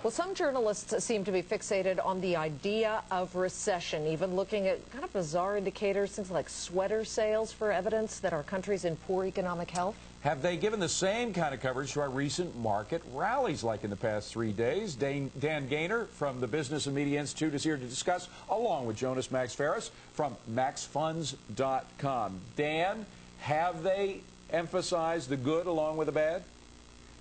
Well, some journalists seem to be fixated on the idea of recession, even looking at kind of bizarre indicators, things like sweater sales for evidence that our country's in poor economic health. Have they given the same kind of coverage to our recent market rallies like in the past 3 days? Dan Gainor from the Business and Media Institute is here to discuss, along with Jonas Max Ferris from maxfunds.com. Dan, have they emphasized the good along with the bad?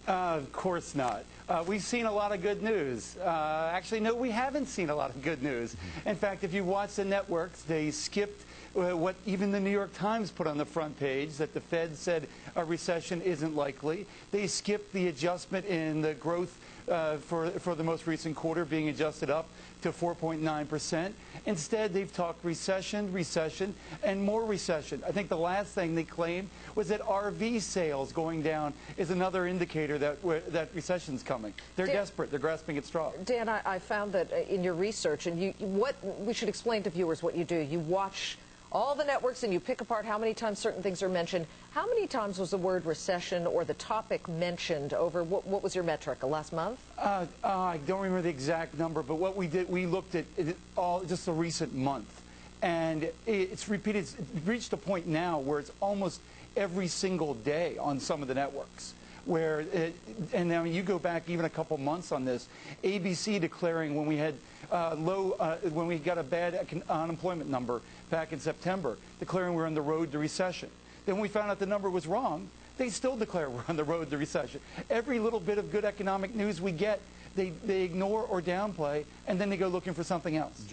Of course not. We've seen a lot of good news. Actually, no, we haven't seen a lot of good news. In fact, if you watch the networks, they skipped what even the New York Times put on the front page, that the Fed said a recession isn't likely. They skipped the adjustment in the growth for the most recent quarter being adjusted up to 4.9%. Instead, they've talked recession, and more recession. I think the last thing they claimed was that RV sales going down is another indicator that recession's coming. They're desperate. They're grasping at straws. Dan, I found that in your research, and what we should explain to viewers what you do. You watch all the networks and you pick apart how many times certain things are mentioned. How many times was the word recession or the topic mentioned over, what was your metric, last month? I don't remember the exact number, but what we did, we looked at just the recent month. And it's repeated, it's reached a point now where it's almost every single day on some of the networks. And now you go back even a couple months on this, ABC declaring when we had when we got a bad unemployment number back in September, declaring we're on the road to recession. Then when we found out the number was wrong, they still declare we're on the road to recession. Every little bit of good economic news we get, they ignore or downplay, and then they go looking for something else.